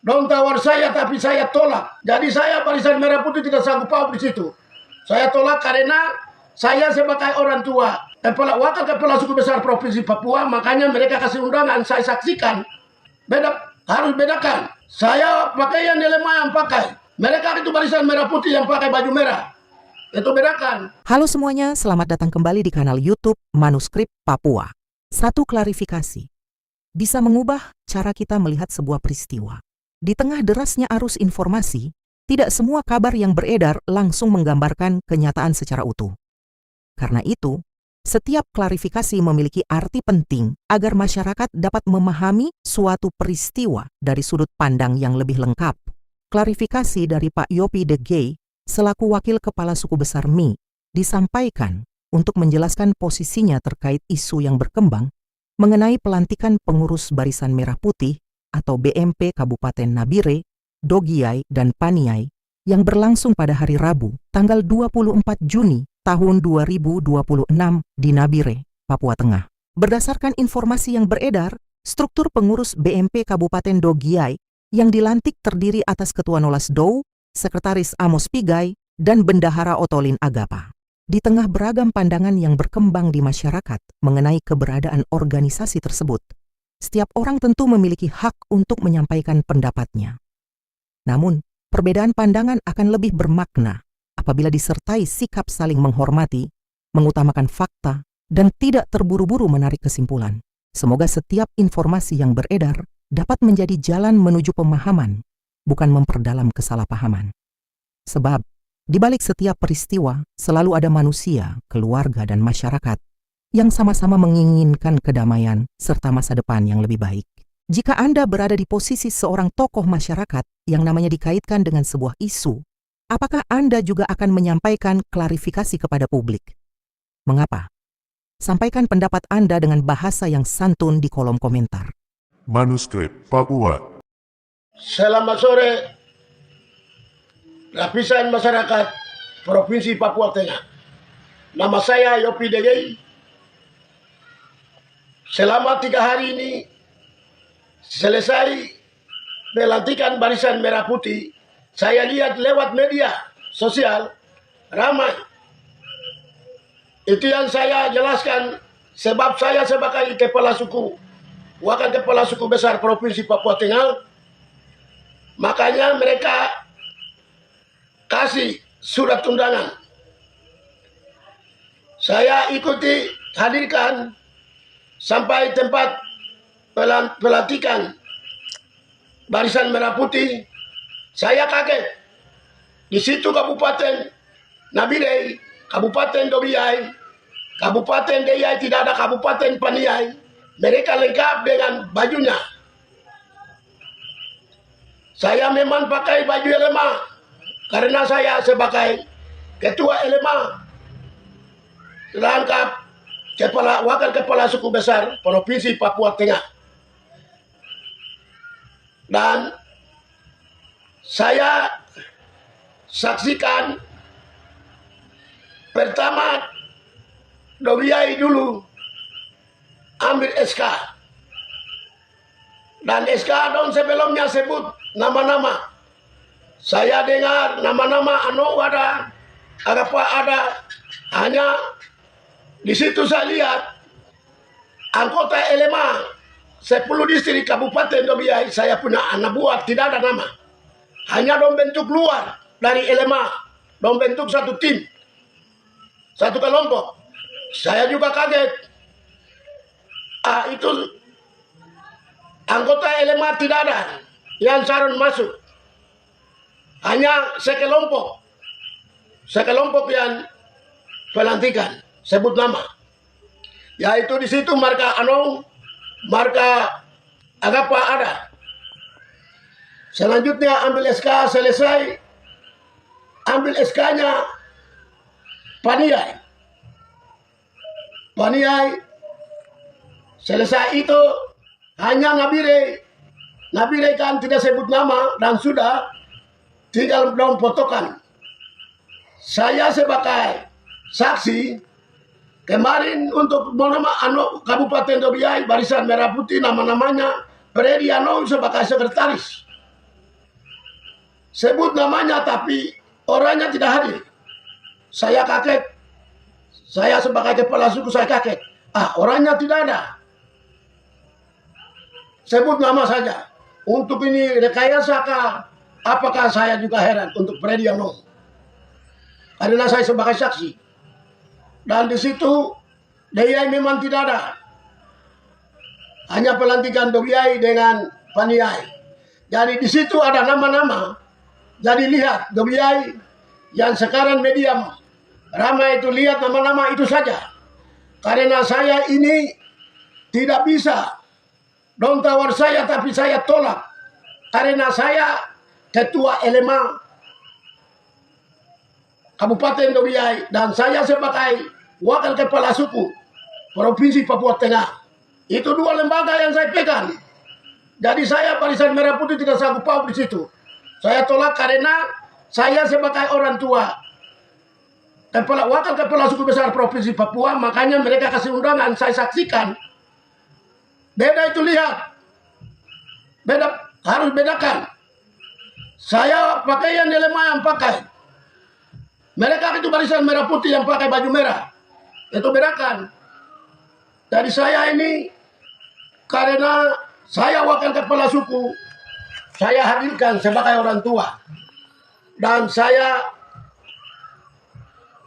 Dong tawar saya tapi saya tolak. Jadi saya Barisan Merah Putih tidak sanggup paut di situ. Saya tolak karena saya sebagai orang tua, wakil kepala suku besar Provinsi Papua, makanya mereka kasih undangan, saya saksikan. Harus bedakan. Saya pakaian elema yang pakai. Mereka itu Barisan Merah Putih yang pakai baju merah. Itu bedakan. Halo semuanya, selamat datang kembali di kanal YouTube Manuskrip Papua. Satu klarifikasi. Bisa mengubah cara kita melihat sebuah peristiwa. Di tengah derasnya arus informasi, tidak semua kabar yang beredar langsung menggambarkan kenyataan secara utuh. Karena itu, setiap klarifikasi memiliki arti penting agar masyarakat dapat memahami suatu peristiwa dari sudut pandang yang lebih lengkap. Klarifikasi dari Pak Yopi De Gey selaku Wakil Kepala Suku Besar Mi disampaikan untuk menjelaskan posisinya terkait isu yang berkembang mengenai pelantikan pengurus Barisan Merah Putih atau BMP Kabupaten Nabire, Dogiay, dan Paniai yang berlangsung pada hari Rabu, tanggal 24 Juni tahun 2026 di Nabire, Papua Tengah. Berdasarkan informasi yang beredar, struktur pengurus BMP Kabupaten Dogiay yang dilantik terdiri atas Ketua Nolas Dow, Sekretaris Amos Pigai, dan Bendahara Otolin Agapa. Di tengah beragam pandangan yang berkembang di masyarakat mengenai keberadaan organisasi tersebut, setiap orang tentu memiliki hak untuk menyampaikan pendapatnya. Namun, perbedaan pandangan akan lebih bermakna apabila disertai sikap saling menghormati, mengutamakan fakta, dan tidak terburu-buru menarik kesimpulan. Semoga setiap informasi yang beredar dapat menjadi jalan menuju pemahaman, bukan memperdalam kesalahpahaman. Sebab, di balik setiap peristiwa selalu ada manusia, keluarga, dan masyarakat yang sama-sama menginginkan kedamaian serta masa depan yang lebih baik. Jika Anda berada di posisi seorang tokoh masyarakat yang namanya dikaitkan dengan sebuah isu, apakah Anda juga akan menyampaikan klarifikasi kepada publik? Mengapa? Sampaikan pendapat Anda dengan bahasa yang santun di kolom komentar. Manuskrip Papua. Selamat sore, lapisan masyarakat Provinsi Papua Tengah. Nama saya Yopi De Gey. Selama 3 hari ini, selesai pelantikan Barisan Merah Putih, saya lihat lewat media sosial, ramai. Itu yang saya jelaskan, sebab saya sebagai kepala suku, wakil kepala suku besar Provinsi Papua Tengah, makanya mereka kasih surat undangan. Saya ikuti, hadirkan sampai tempat pelantikan Barisan Merah Putih. Saya kaget. Di situ Kabupaten Nabire, Kabupaten Dogiay, Kabupaten Deyai, tidak ada Kabupaten Paniai. Mereka lengkap dengan bajunya. Saya memang pakai baju elema karena saya sebagai ketua elema lengkap wakil kepala suku besar Provinsi Papua Tengah. Dan saya saksikan pertama Dogiay dulu ambil SK. Dan SK dong sebelumnya sebut nama-nama. Saya dengar nama-nama apa ada, hanya di situ saya lihat anggota elema 10 distrik Kabupaten Dogiay, saya punya anak buah, tidak ada nama. Hanya dong bentuk luar dari elema, dong bentuk satu tim, satu kelompok. Saya juga kaget. Itu anggota elema tidak ada yang saran masuk. Hanya sekelompok yang pelantikan, sebut nama. Yaitu di situ marka marka Agapa ada. Selanjutnya ambil SK, selesai ambil SK-nya Paniai. Selesai itu hanya Nabire. Nabire kan tidak sebut nama dan sudah tinggal dalam potokan. Saya sebagai saksi kemarin untuk Kabupaten Dogiay Barisan Merah Putih, nama-namanya Predi Anou sebagai sekretaris. sebut namanya tapi orangnya tidak hadir. Saya kaget. Saya sebagai kepala suku saya kaget. Orangnya tidak ada. Sebut nama saja. Untuk ini rekayasa kah? Apakah saya juga heran untuk Freddy yang ngomong? Karena saya sebagai saksi. Dan di situ Deyai memang tidak ada. Hanya pelantikan Dogiai dengan Paniai. Jadi di situ ada nama-nama. Jadi lihat Dogiai yang sekarang media ramai itu, lihat nama-nama itu saja. Karena saya ini tidak bisa. Don't tawar saya tapi saya tolak. Karena saya ketua LMA Kabupaten Dogiai dan saya sebagai wakil kepala suku Provinsi Papua Tengah. Itu dua lembaga yang saya pegang. Jadi saya Barisan Merah Putih tidak sanggup paut di situ. Saya tolak karena saya sebagai orang tua wakil kepala suku besar Provinsi Papua, makanya mereka kasih undangan, saya saksikan. Beda itu, lihat. Beda, harus bedakan. Saya pakaian LMA yang pakai. Mereka itu Barisan Merah Putih yang pakai baju merah. Itu bedakan. Dari saya ini, karena saya wakil kepala suku, saya hadirkan sebagai orang tua. Dan saya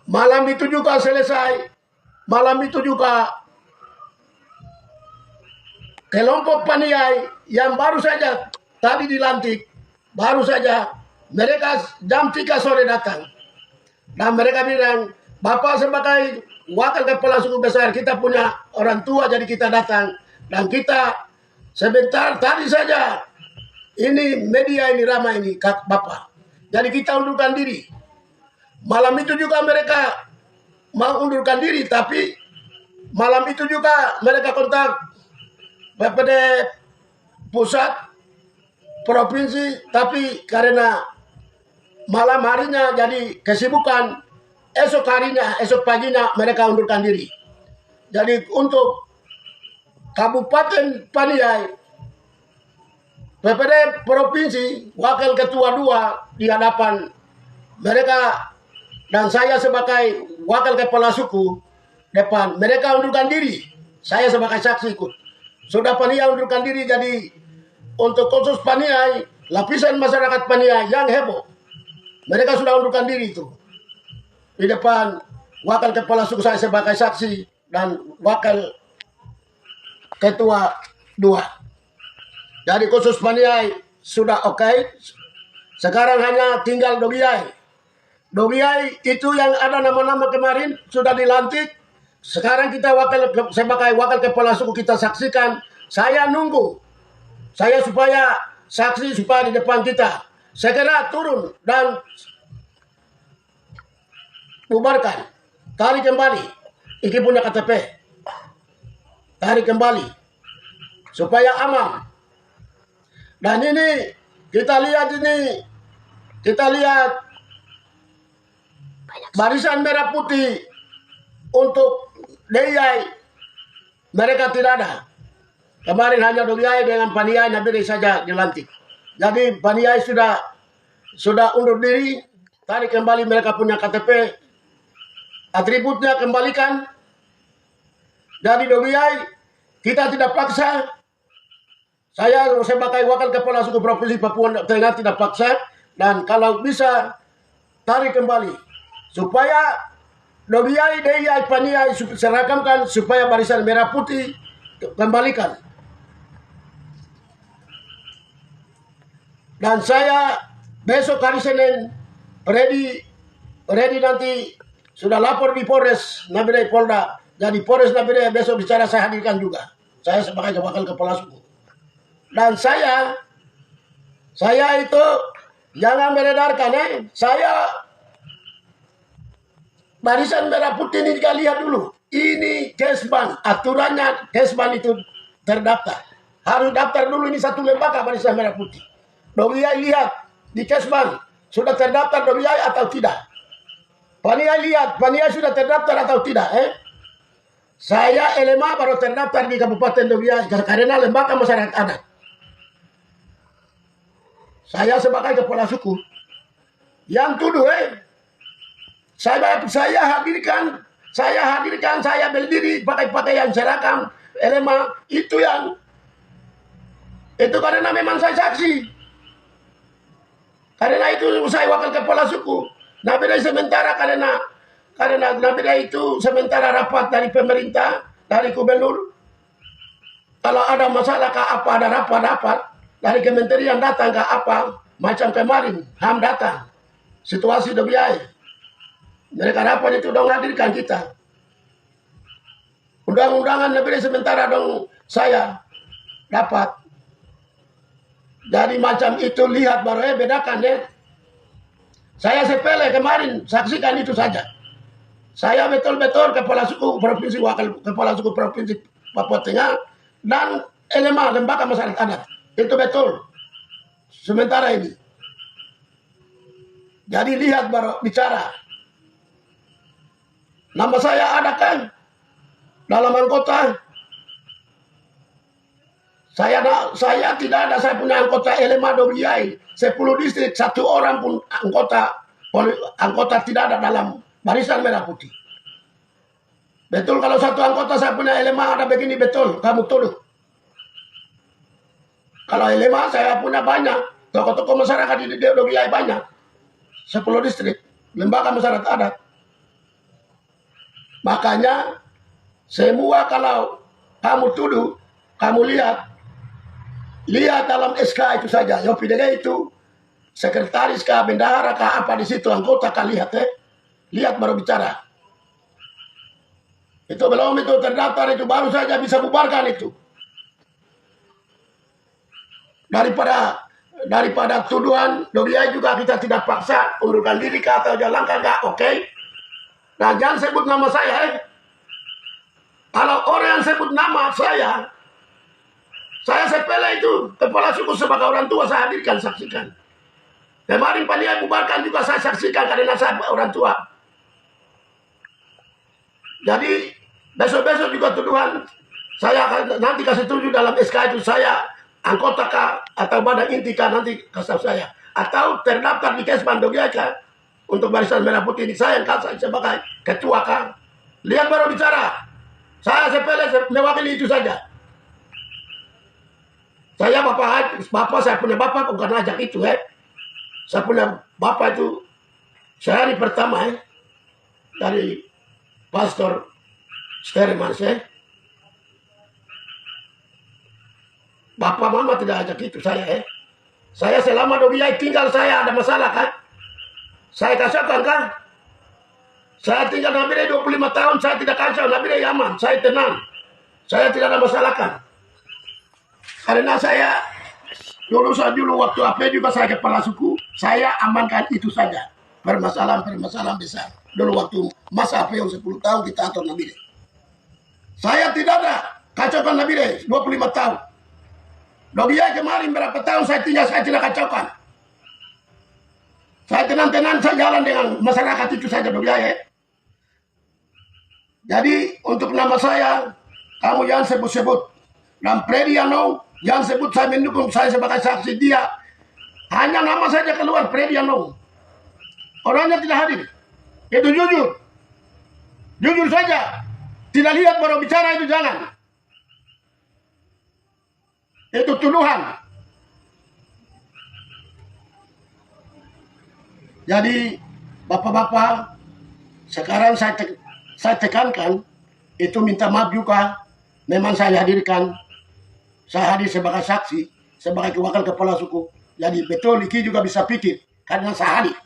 malam itu juga selesai. Malam itu juga kelompok Paniai yang baru saja tadi dilantik, baru saja mereka jam 3 sore datang. Dan mereka bilang, Bapak sebagai wakil kepala suku besar, kita punya orang tua jadi kita datang. Dan kita sebentar tadi saja, ini media ini ramai ini, Bapak. Jadi kita undurkan diri. Malam itu juga mereka mau undurkan diri, tapi malam itu juga mereka kontak BPD pusat, provinsi, tapi karena malam harinya jadi kesibukan, esok paginya mereka undurkan diri. Jadi untuk Kabupaten Paniai, BPD provinsi, wakil ketua 2 di hadapan mereka dan saya sebagai wakil kepala suku depan, mereka undurkan diri. Saya sebagai saksi ikut. Sudah Paniai undurkan diri, jadi untuk khusus Paniai, lapisan masyarakat Paniai yang heboh. Mereka sudah undurkan diri itu. Di depan wakil kepala suku saya sebagai saksi dan wakil ketua 2. Jadi khusus Paniai sudah oke. Sekarang hanya tinggal Dogiai. Dogiai itu yang ada nama-nama kemarin sudah dilantik. Sekarang kita sebagai wakil kepala suku kita saksikan. Saya nunggu. Saya supaya saksi supaya di depan kita. Segera turun dan bubarkan. Tarik kembali. Ini punya KTP. Tarik kembali. Supaya aman. Dan ini kita lihat Barisan Merah Putih untuk Deyai mereka tidak ada. Kemarin hanya Dogiai dengan Paniai Nabire saja dilantik. Jadi Paniai sudah undur diri, tarik kembali mereka punya KTP, atributnya kembalikan. Jadi Dogiai kita tidak paksa. Saya sebagai wakil kepala suku Provinsi Papua Tengah tidak paksa, dan kalau bisa tarik kembali supaya Dogiai, Deyai, Paniai seragamkan supaya Barisan Merah Putih kembalikan. Dan saya besok hari Senin Freddy nanti sudah lapor di Polres Nabire Polda. Jadi Polres Nabire besok bicara saya hadirkan juga. Saya sebagai wakil kepala suku. Dan saya itu jangan beredarkan saya Barisan Merah Putih ini kita lihat dulu. Ini Kesban, aturannya Kesban itu terdaftar. Harus daftar dulu, ini satu lembaga Barisan Merah Putih. Dogiai lihat di Kesban sudah terdaftar Dogiai atau tidak. Paniai lihat, Paniai sudah terdaftar atau tidak. Saya LMA baru terdaftar di Kabupaten Dogiai karena lembaga masyarakat adat. Saya sebagai kepala suku Yang tuduh saya hadirkan, saya berdiri pakai pakaian seragam LMA, itu karena memang saya saksi. Karena itu saya wakil kepala suku. Nabire sementara karena Nabire itu sementara rapat dari pemerintah, dari gubernur. Kalau ada masalah ke apa, ada rapat dari kementerian datang ke apa, macam kemarin HAM datang, situasi Dobiai. Mereka rapat itu dong hadirkan kita. Undang-undangan Nabire sementara dong saya dapat. Jadi macam itu lihat baru bedakan Saya sepele kemarin saksikan itu saja. Saya betul-betul kepala suku provinsi, wakil kepala suku provinsi Papua Tengah dan LMA lembaga masyarakat adat. Itu betul. Sementara ini. Jadi lihat baru bicara. Nama saya ada kan dalam anggota. Saya tidak ada, saya punya anggota LMA Dobiai 10 distrik, 1 orang pun anggota tidak ada dalam barisan merah putih. Betul kalau 1 anggota saya punya LMA ada begini, betul, kamu tuduh. Kalau LMA saya punya banyak, tokoh-tokoh masyarakat di Dobiai banyak, 10 distrik, lembaga masyarakat adat. Makanya semua kalau kamu tuduh, kamu lihat dalam SK itu saja. Yopidege itu sekretaris kah, bendahara kah, apa di situ anggota kah, lihat lihat baru bicara. Itu belum itu terdaftar, itu baru saja bisa bubarkan itu. Daripada tuduhan Dobiai juga kita tidak paksa undurkan diri kah atau jalan kah, enggak, oke. Nah jangan sebut nama saya. Kalau orang yang sebut nama saya sepele itu kepala suku sebagai orang tua, saya hadirkan, saksikan. Kemarin panitia bubarkan juga saya saksikan karena saya orang tua. Jadi besok-besok juga tuduhan saya nanti kasih tunjuk dalam SK itu saya anggota kah atau badan inti kah, nanti kasih saya. Atau terdaftar di Kesban Dobiai kah untuk barisan merah putih, saya yang kasih sebagai ketua kah. Lihat baru bicara. Saya sepele mewakili itu saja. Saya bapak saya punya bapak bukan ajak itu Saya punya bapak itu sehari pertama dari Pastor Steremans Bapak mama tidak ajak itu saya Saya selama Dobiai tinggal saya ada masalah kan? Saya kacaukan kan? Saya tinggal Nabire 25 tahun, saya tidak kacau, Nabire aman, saya tenang. Saya tidak ada masalah kan? Karena saya dulu waktu AP juga saya kepala suku, saya amankan itu saja. Permasalahan besar. Dulu waktu masa AP yang 10 tahun kita atur Nabire. Saya tidak ada kacaukan Nabire 25 tahun. Dobiai kemarin berapa tahun saya tinggal, saya tidak kacaukan. Saya tenang-tenang, saya jalan dengan masyarakat itu saja Dobiai. Jadi untuk nama saya, kamu jangan sebut-sebut. Dan Prediano, jangan sebut saya mendukung, saya sebagai saksi dia. Hanya nama saja keluar, Prediano. Orangnya tidak hadir. Itu jujur. Jujur saja. Tidak lihat baru bicara itu jangan. Itu tuduhan. Jadi, bapak-bapak, sekarang saya tekankan, itu minta maaf juga. Memang saya hadirkan. Saya hadir sebagai saksi, sebagai wakil kepala suku. Jadi betul Iki juga bisa pikir, karena saya hadir.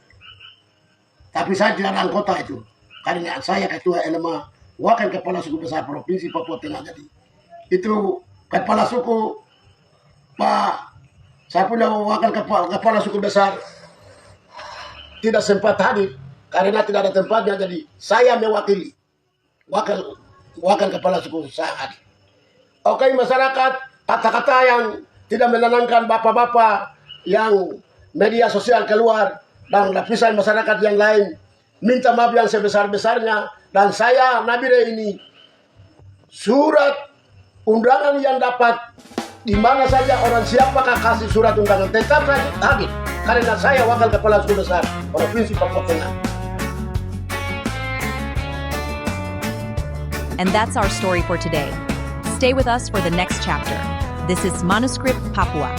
Tapi saya tidak ada anggota itu. Karena saya ketua LMA, wakil kepala suku besar Provinsi Papua Tengah. Jadi itu kepala suku, Pak, saya punya wakil kepala suku besar, tidak sempat hadir. Karena tidak ada tempatnya, jadi saya mewakili. Wakil kepala suku saya hadir. Oke masyarakat, kata-kata yang tidak menenangkan bapak-bapak yang media sosial keluar dan lapisan masyarakat yang lain, minta maaf yang sebesar-besarnya. Dan saya Nabire ini surat undangan yang dapat di mana saja orang siapakah kasih surat undangan tetap saya hadir. karena saya wakil kepala suku besar Provinsi Papua Tengah. And that's our story for today. Stay with us for the next chapter. This is Manuscript Papua.